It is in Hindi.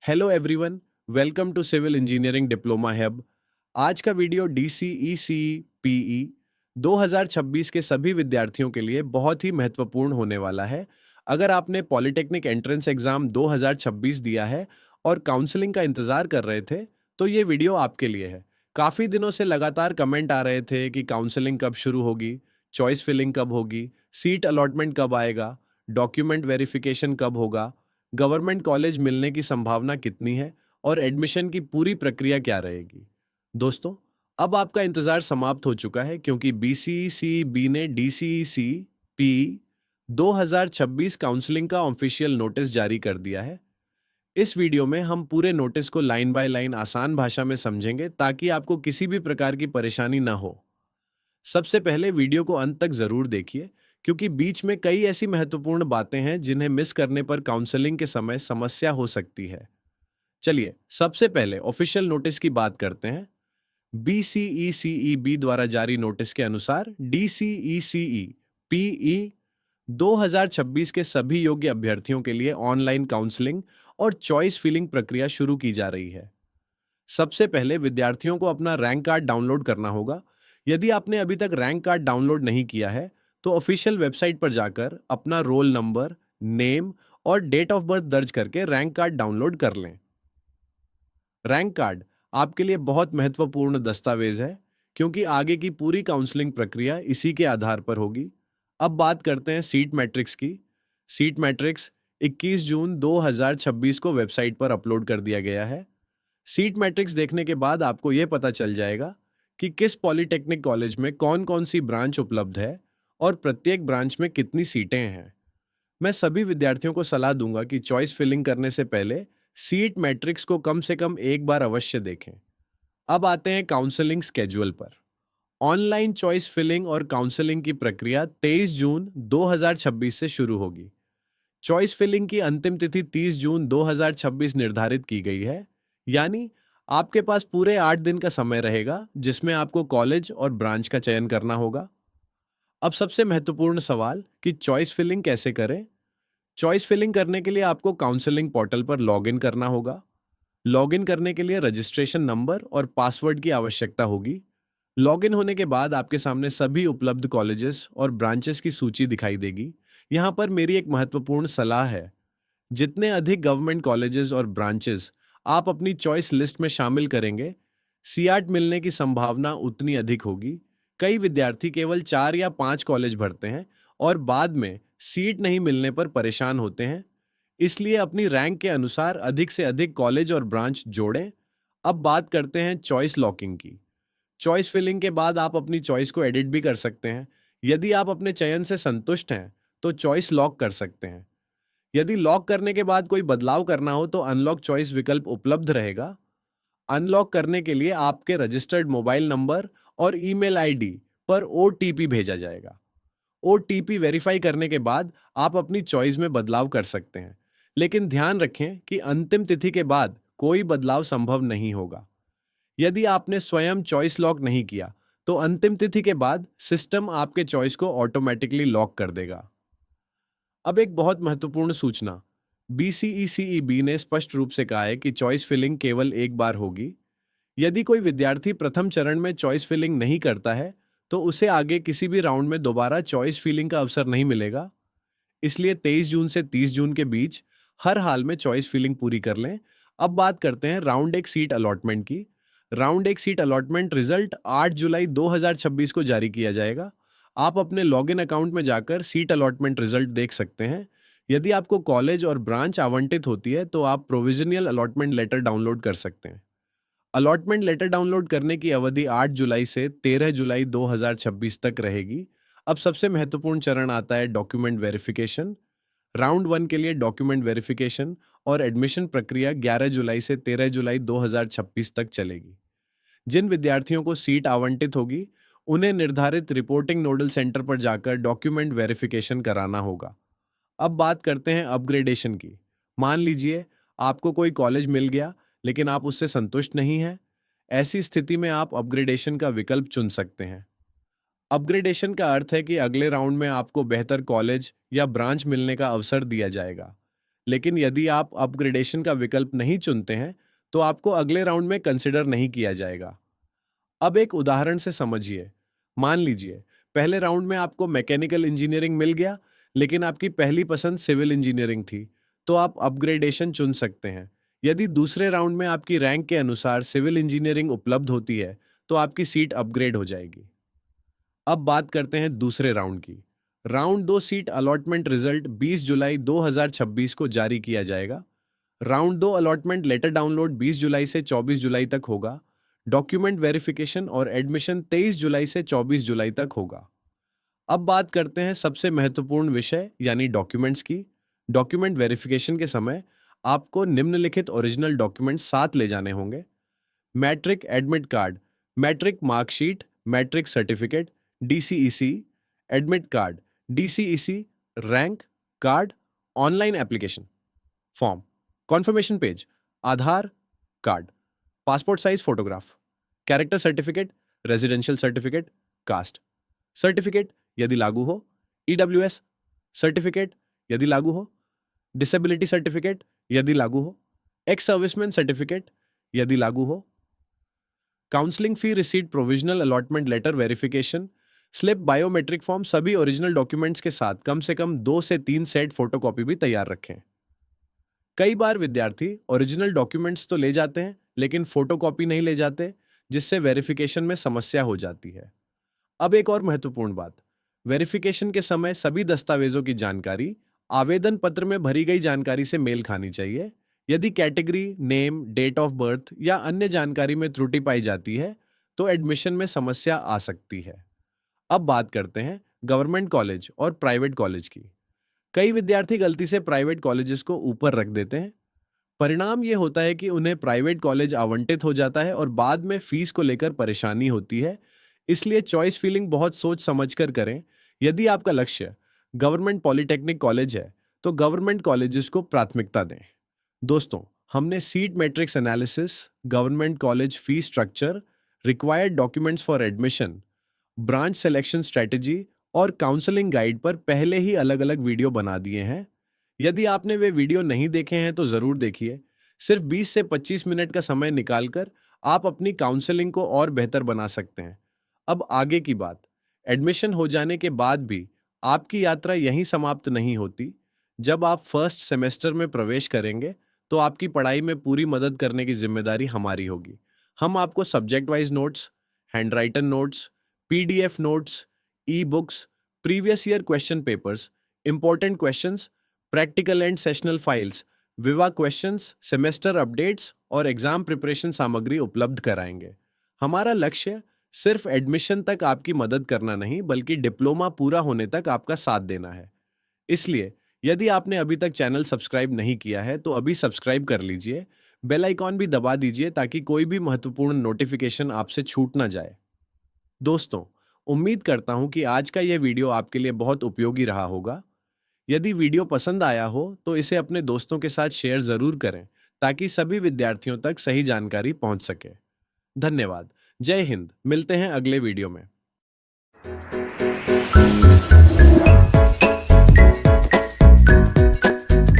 Hello everyone, welcome to civil engineering diploma hub. आज का वीडियो डीसीई पीई 2026 के सभी विद्यार्थियों के लिए बहुत ही महत्वपूर्ण होने वाला है। अगर आपने पॉलिटेक्निक एंट्रेंस एग्जाम 2026 दिया है और काउंसलिंग का इंतजार कर रहे थे, तो ये वीडियो आपके लिए है। काफ़ी दिनों से लगातार कमेंट आ रहे थे कि काउंसलिंग कब शुरू होगी, चॉइस फिलिंग कब होगी, सीट अलॉटमेंट कब आएगा, डॉक्यूमेंट वेरिफिकेशन कब होगा, गवर्नमेंट कॉलेज मिलने की संभावना कितनी है और एडमिशन की पूरी प्रक्रिया क्या रहेगी। दोस्तों, अब आपका इंतजार समाप्त हो चुका है क्योंकि बीसीईसीबी ने डीसीईसी पी 2026 काउंसलिंग का ऑफिशियल नोटिस जारी कर दिया है। इस वीडियो में हम पूरे नोटिस को लाइन बाय लाइन आसान भाषा में समझेंगे ताकि आपको किसी भी प्रकार की परेशानी ना हो। सबसे पहले वीडियो को अंत तक जरूर देखिए क्योंकि बीच में कई ऐसी महत्वपूर्ण बातें हैं जिन्हें मिस करने पर काउंसलिंग के समय समस्या हो सकती है। चलिए, सबसे पहले ऑफिशियल नोटिस की बात करते हैं। बीसीईसीईबी द्वारा जारी नोटिस के अनुसार डीसीईसीई पीई 2026 के सभी योग्य अभ्यर्थियों के लिए ऑनलाइन काउंसलिंग और चॉइस फिलिंग प्रक्रिया शुरू की जा रही है। सबसे पहले विद्यार्थियों को अपना रैंक कार्ड डाउनलोड करना होगा। यदि आपने अभी तक रैंक कार्ड डाउनलोड नहीं किया है, तो ऑफिशियल वेबसाइट पर जाकर अपना रोल नंबर, नेम और डेट ऑफ बर्थ दर्ज करके रैंक कार्ड डाउनलोड कर लें। रैंक कार्ड आपके लिए बहुत महत्वपूर्ण दस्तावेज है क्योंकि आगे की पूरी काउंसलिंग प्रक्रिया इसी के आधार पर होगी। अब बात करते हैं सीट मैट्रिक्स की। सीट मैट्रिक्स 21 जून 2026 को वेबसाइट पर अपलोड कर दिया गया है। सीट मैट्रिक्स देखने के बाद आपको यह पता चल जाएगा कि किस पॉलिटेक्निक कॉलेज में कौन-कौन सी ब्रांच उपलब्ध है और प्रत्येक ब्रांच में कितनी सीटें हैं। मैं सभी विद्यार्थियों को सलाह दूंगा कि चॉइस फिलिंग करने से पहले सीट मैट्रिक्स को कम से कम एक बार अवश्य देखें। अब आते हैं काउंसलिंग स्केड्यूल पर। ऑनलाइन चॉइस फिलिंग और काउंसलिंग की प्रक्रिया 23 जून 2026 से शुरू होगी। चॉइस फिलिंग की अंतिम तिथि 30 जून 2026 निर्धारित की गई है, यानी आपके पास पूरे 8 दिन का समय रहेगा जिसमें आपको कॉलेज और ब्रांच का चयन करना होगा। अब सबसे महत्वपूर्ण सवाल कि चॉइस फिलिंग कैसे करें। चॉइस फिलिंग करने के लिए आपको काउंसलिंग पोर्टल पर लॉगिन करना होगा। लॉगिन करने के लिए रजिस्ट्रेशन नंबर और पासवर्ड की आवश्यकता होगी। लॉगिन होने के बाद आपके सामने सभी उपलब्ध कॉलेजेस और ब्रांचेस की सूची दिखाई देगी। यहाँ पर मेरी एक महत्वपूर्ण सलाह है। जितने अधिक गवर्नमेंट कॉलेजेस और ब्रांचेस आप अपनी चॉइस लिस्ट में शामिल करेंगे, सीआर्ट मिलने की संभावना उतनी अधिक होगी। कई विद्यार्थी केवल 4 या 5 कॉलेज भरते हैं और बाद में सीट नहीं मिलने पर परेशान होते हैं। इसलिए अपनी रैंक के अनुसार अधिक से अधिक कॉलेज और ब्रांच जोड़ें। अब बात करते हैं चॉइस लॉकिंग की। चॉइस फिलिंग के बाद आप अपनी चॉइस को एडिट भी कर सकते हैं। यदि आप अपने चयन से संतुष्ट हैं, तो चॉइस लॉक कर सकते हैं। यदि लॉक करने के बाद कोई बदलाव करना हो तो अनलॉक चॉइस विकल्प उपलब्ध रहेगा। अनलॉक करने के लिए आपके रजिस्टर्ड मोबाइल नंबर और ईमेल आईडी पर ओटीपी भेजा जाएगा। ओटीपी वेरीफाई करने के बाद आप अपनी चॉइस में बदलाव कर सकते हैं, लेकिन ध्यान रखें कि अंतिम तिथि के बाद कोई बदलाव संभव नहीं होगा। यदि आपने स्वयं चॉइस लॉक नहीं किया, तो अंतिम तिथि के बाद सिस्टम आपके चॉइस को ऑटोमेटिकली लॉक कर देगा। अब एक बहुत महत्वपूर्ण सूचना। बीसीईसीईबी ने स्पष्ट रूप से कहा है कि चॉइस फिलिंग केवल एक बार होगी। यदि कोई विद्यार्थी प्रथम चरण में चॉइस फिलिंग नहीं करता है, तो उसे आगे किसी भी राउंड में दोबारा चॉइस फिलिंग का अवसर नहीं मिलेगा। इसलिए 23 जून से 30 जून के बीच हर हाल में चॉइस फिलिंग पूरी कर लें। अब बात करते हैं राउंड एक सीट अलॉटमेंट की। राउंड एक सीट अलॉटमेंट रिजल्ट 8 जुलाई 2026 को जारी किया जाएगा। आप अपने लॉगिन अकाउंट में जाकर सीट अलॉटमेंट रिजल्ट देख सकते हैं। यदि आपको कॉलेज और ब्रांच आवंटित होती है, तो आप प्रोविजनल अलॉटमेंट लेटर डाउनलोड कर सकते हैं। अलॉटमेंट लेटर डाउनलोड करने की अवधि 8 जुलाई से 13 जुलाई 2026 तक रहेगी। अब सबसे महत्वपूर्ण चरण आता है डॉक्यूमेंट वेरिफिकेशन। राउंड 1 के लिए डॉक्यूमेंट वेरिफिकेशन और एडमिशन प्रक्रिया 11 जुलाई से 13 जुलाई 2026 तक चलेगी। जिन विद्यार्थियों को सीट आवंटित होगी, उन्हें निर्धारित रिपोर्टिंग नोडल सेंटर पर जाकर डॉक्यूमेंट वेरिफिकेशन कराना होगा। अब बात करते हैं अपग्रेडेशन की। मान लीजिए आपको कोई कॉलेज मिल गया, लेकिन आप उससे संतुष्ट नहीं हैं। ऐसी स्थिति में आप अपग्रेडेशन का विकल्प चुन सकते हैं। अपग्रेडेशन का अर्थ है कि अगले राउंड में आपको बेहतर कॉलेज या ब्रांच मिलने का अवसर दिया जाएगा। लेकिन यदि आप अपग्रेडेशन का विकल्प नहीं चुनते हैं, तो आपको अगले राउंड में कंसिडर नहीं किया जाएगा। अब एक उदाहरण से समझिए। मान लीजिए, पहले राउंड में आपको मैकेनिकल इंजीनियरिंग मिल गया, लेकिन आपकी पहली पसंद सिविल इंजीनियरिंग थी, तो आप अपग्रेडेशन चुन सकते हैं। यदि दूसरे राउंड में आपकी रैंक के अनुसार सिविल इंजीनियरिंग उपलब्ध होती है, तो आपकी सीट अपग्रेड हो जाएगी। अब बात करते हैं दूसरे राउंड की। राउंड 2 सीट अलॉटमेंट रिजल्ट 20 जुलाई 2026 को जारी किया जाएगा। राउंड 2 अलॉटमेंट लेटर डाउनलोड 20 जुलाई से 24 जुलाई तक होगा। डॉक्यूमेंट वेरिफिकेशन और एडमिशन 23 जुलाई से 24 जुलाई तक होगा। अब बात करते हैं सबसे महत्वपूर्ण विषय यानी डॉक्यूमेंट्स की। डॉक्यूमेंट वेरिफिकेशन के समय आपको निम्नलिखित ओरिजिनल डॉक्यूमेंट साथ ले जाने होंगे। Matric admit card, matric marksheet, matric certificate, DCEC, admit card, DCEC, rank card, online application form, confirmation page, Aadhaar card, passport size photograph, character certificate, residential certificate, caste certificate यदि लागू हो, ईडब्ल्यूएस सर्टिफिकेट यदि लागू हो, डिसेबिलिटी सर्टिफिकेट यदि लागू हो, एक्स सर्विसमैन सर्टिफिकेट यदि लागू हो, counselling fee receipt, provisional allotment letter, verification slip, biometric form, सभी ओरिजिनल डॉक्यूमेंट्स के साथ कम से कम 2 से 3 सेट फोटोकॉपी भी तैयार रखें। कई बार विद्यार्थी ओरिजिनल डॉक्यूमेंट्स तो ले जाते हैं, लेकिन फोटोकॉपी नहीं ले जाते, जिससे वेरिफिकेशन में समस्या हो जाती है। अब एक और महत्वपूर्ण बात, वेरिफिकेशन के समय सभी दस्तावेजों की जानकारी आवेदन पत्र में भरी गई जानकारी से मेल खानी चाहिए। यदि category, name, date of birth या अन्य जानकारी में त्रुटि पाई जाती है, तो एडमिशन में समस्या आ सकती है। अब बात करते हैं गवर्नमेंट कॉलेज और प्राइवेट कॉलेज की। कई विद्यार्थी गलती से प्राइवेट कॉलेजेस को ऊपर रख देते हैं। परिणाम ये होता है कि उन्हें प्राइवेट कॉलेज आवंटित हो जाता है और बाद में फीस को लेकर परेशानी होती है। इसलिए चॉइस फीलिंग बहुत सोच समझकर करें। यदि आपका लक्ष्य गवर्नमेंट पॉलिटेक्निक कॉलेज है, तो गवर्नमेंट कॉलेजेस को प्राथमिकता दें। दोस्तों, हमने seat matrix analysis, government college fee structure, required documents for admission, branch selection strategy और काउंसलिंग गाइड पर पहले ही अलग-अलग वीडियो बना दिए हैं। यदि आपने वे वीडियो नहीं देखे हैं तो ज़रूर देखिए। सिर्फ 20 से 25 मिनट का समय निकालकर आप अपनी काउंसलिंग को और बेहतर बना सकते हैं। अब आगे की बात, एडमिशन हो जाने के बाद भी आपकी यात्रा यहीं समाप्त नहीं होती। जब आप फर्स्ट सेमेस्टर में प्रवेश करेंगे, तो आपकी पढ़ाई में पूरी मदद करने की जिम्मेदारी हमारी होगी। हम आपको subject wise notes, handwritten notes, PDF notes, e books, previous year question papers, important questions, practical and sessional files, viva questions, semester updates और एग्जाम प्रिपरेशन सामग्री उपलब्ध कराएंगे। हमारा लक्ष्य सिर्फ एडमिशन तक आपकी मदद करना नहीं, बल्कि डिप्लोमा पूरा होने तक आपका साथ देना है। इसलिए यदि आपने अभी तक चैनल सब्सक्राइब नहीं किया है, तो अभी सब्सक्राइब कर लीजिए। बेल आइकॉन भी दबा दीजिए ताकि कोई भी महत्वपूर्ण नोटिफिकेशन आपसे छूट ना जाए। दोस्तों, उम्मीद करता हूं कि आज का यह वीडियो आपके लिए बहुत उपयोगी रहा होगा। यदि वीडियो पसंद आया हो तो इसे अपने दोस्तों के साथ शेयर जरूर करें, ताकि सभी विद्यार्थियों तक सही जानकारी पहुंच सके। धन्यवाद। जय हिंद। मिलते हैं अगले वीडियो में।